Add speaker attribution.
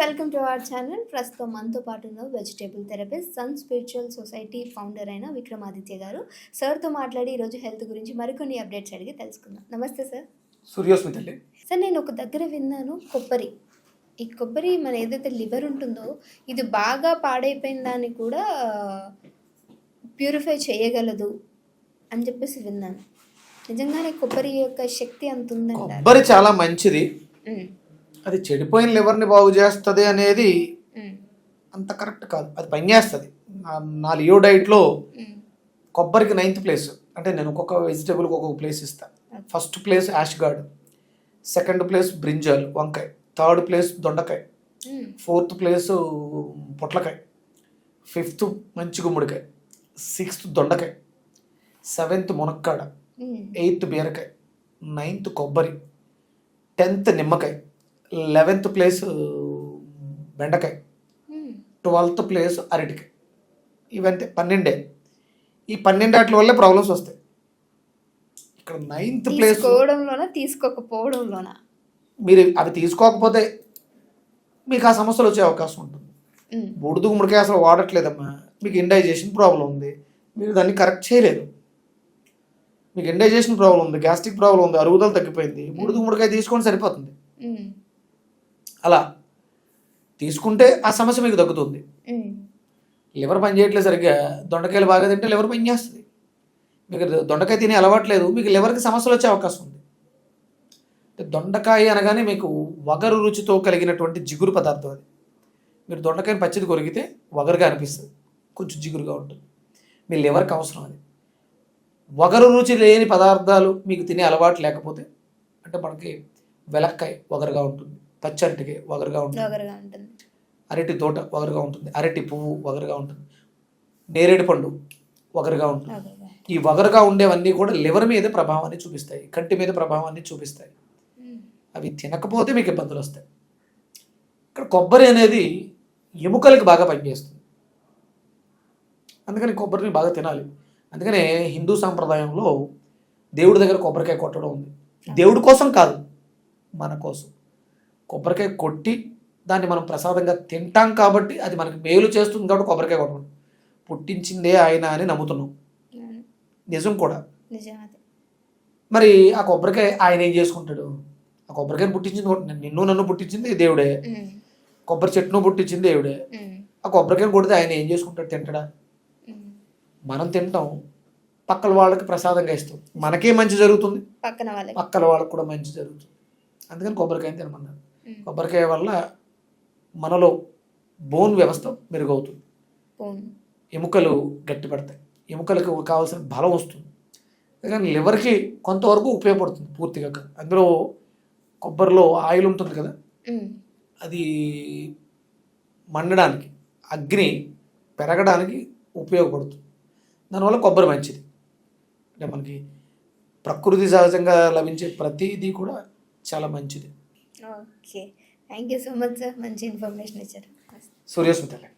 Speaker 1: Welcome to our channel. ప్రస్తుతం మనతో పాటు ఉన్న vegetable therapist, Sun spiritual society founder అయిన విక్రమాదిత్య గారు. సార్తో మాట్లాడి ఈరోజు హెల్త్ గురించి మరికొన్ని అప్డేట్స్ అడిగి తెలుసుకుందాం. నమస్తే సార్.
Speaker 2: సూర్యోస్మి తల్లి.
Speaker 1: సార్, నేను ఒక దగ్గర విన్నాను, ఈ కొబ్బరి మన ఏదైతే లివర్ ఉంటుందో ఇది బాగా పాడైపోయిన దాన్ని కూడా ప్యూరిఫై చేయగలదు అని చెప్పేసి విన్నాను. నిజంగానే కొబ్బరి యొక్క శక్తి అంత ఉందండి?
Speaker 2: కొబ్బరి చాలా మంచిది. అది చెడిపోయిన లివర్ని బాగు చేస్తుంది అనేది అంత కరెక్ట్ కాదు. అది పనిచేస్తుంది. నా లియో డైట్లో కొబ్బరికి 9th ప్లేస్. అంటే నేను ఒక్కొక్క వెజిటేబుల్కి ఒక్కొక్క ప్లేస్ ఇస్తాను. First place ash gourd, second place brinjal వంకాయ, థర్డ్ ప్లేస్ దొండకాయ, 4th ప్లేస్ పొట్లకాయ, 5th మంచి గుమ్మడికాయ, 6th దొండకాయ, 7th మునక్కాడ, 8th బీరకాయ, 9th కొబ్బరి, 10th నిమ్మకాయ, 11th ప్లేస్ బెండకాయ, 12th ప్లేస్ అరటికాయ. ఇవంతే 12. ఈ 12 వల్లే ప్రాబ్లమ్స్ వస్తాయి. ఇక్కడ 9th ప్లేస్
Speaker 1: తీసుకోకపోవడంలోనా
Speaker 2: మీరు అవి తీసుకోకపోతే మీకు ఆ సమస్యలు వచ్చే అవకాశం ఉంటుంది. బూడిద గుమ్మడికాయ అసలు వాడట్లేదమ్మా, మీకు ఇండైజేషన్ ప్రాబ్లం ఉంది, మీరు దాన్ని కరెక్ట్ చేయలేదు. మీకు ఇండైజేషన్ ప్రాబ్లం ఉంది, గ్యాస్ట్రిక్ ప్రాబ్లం ఉంది, అరుగుదల తగ్గిపోయింది, బూడిద గుమ్మడికాయ తీసుకొని సరిపోతుంది. అలా తీసుకుంటే ఆ సమస్య మీకు తగ్గుతుంది. లివర్ పని చేయట్లేదు సరిగ్గా, దొండకాయలు బాగా తింటే లివర్ పని చేస్తుంది. మీకు దొండకాయ తినే అలవాట్లేదు, మీకు లివర్కి సమస్యలు వచ్చే అవకాశం ఉంది. దొండకాయ అనగానే మీకు వగరు రుచితో కలిగినటువంటి జిగురు పదార్థం అది. మీరు దొండకాయని పచ్చిది కొరిగితే వగరుగా అనిపిస్తుంది, కొంచెం జిగురుగా ఉంటుంది. మీ లివర్కి అవసరం అది. వగరు రుచి లేని పదార్థాలు మీకు తినే అలవాటు లేకపోతే, అంటే మనకి వెలక్కాయ వగరుగా ఉంటుంది, పచ్చి అరటికాయ వగరుగా ఉంటుంది, అరటి తోట వగరుగా ఉంటుంది, అరటి పువ్వు వగరుగా ఉంటుంది, నేరేడు పండు వగరుగా ఉంటుంది. ఈ వగరుగా ఉండేవన్నీ కూడా లివర్ మీద ప్రభావాన్ని చూపిస్తాయి, కంటి మీద ప్రభావాన్ని చూపిస్తాయి. అవి తినకపోతే మీకు ఇబ్బందులు వస్తాయి. ఇక్కడ కొబ్బరి అనేది ఎముకలకి బాగా పనిచేస్తుంది, అందుకని కొబ్బరిని బాగా తినాలి. అందుకనే హిందూ సాంప్రదాయంలో దేవుడి దగ్గర కొబ్బరికాయ కొట్టడం ఉంది. దేవుడి కోసం కాదు, మన కోసం. కొబ్బరికాయ కొట్టి దాన్ని మనం ప్రసాదంగా తింటాం కాబట్టి అది మనకి మేలు చేస్తుంది కాబట్టి కొబ్బరికాయ కొట్టడం. పుట్టించిందే ఆయన అని నమ్ముతున్నాం, నిజం కూడా. మరి ఆ కొబ్బరికాయ ఆయన ఏం చేసుకుంటాడు? ఆ కొబ్బరికాయని పుట్టించింది నిన్ను నన్ను పుట్టించింది దేవుడే, కొబ్బరి చెట్టును పుట్టించింది దేవుడే. ఆ కొబ్బరికాయని కొడితే ఆయన ఏం చేసుకుంటాడు? తింటాడా? మనం తింటాం, పక్కల వాళ్ళకి ప్రసాదంగా ఇస్తాం, మనకే మంచి జరుగుతుంది, పక్కల వాళ్ళకి కూడా మంచి జరుగుతుంది. అందుకని కొబ్బరికాయని తినమన్నారు. కొబ్బరికాయ వల్ల మనలో బోన్ వ్యవస్థ మెరుగవుతుంది, ఎముకలు గట్టిపడతాయి, ఎముకలకు కావాల్సిన బలం వస్తుంది. కానీ లివర్కి కొంతవరకు ఉపయోగపడుతుంది, పూర్తిగా కాదు. అందులో కొబ్బరిలో ఆయిల్ ఉంటుంది కదా, అది మండడానికి, అగ్ని పెరగడానికి ఉపయోగపడుతుంది. దానివల్ల కొబ్బరి మంచిది. అంటే మనకి ప్రకృతి సహజంగా లభించే ప్రతిదీ కూడా చాలా మంచిది.
Speaker 1: Okay, thank you so much sir, మంచి ఇన్ఫర్మేషన్ ఇచ్చారు.
Speaker 2: సూర్యోస్మి తల్లి.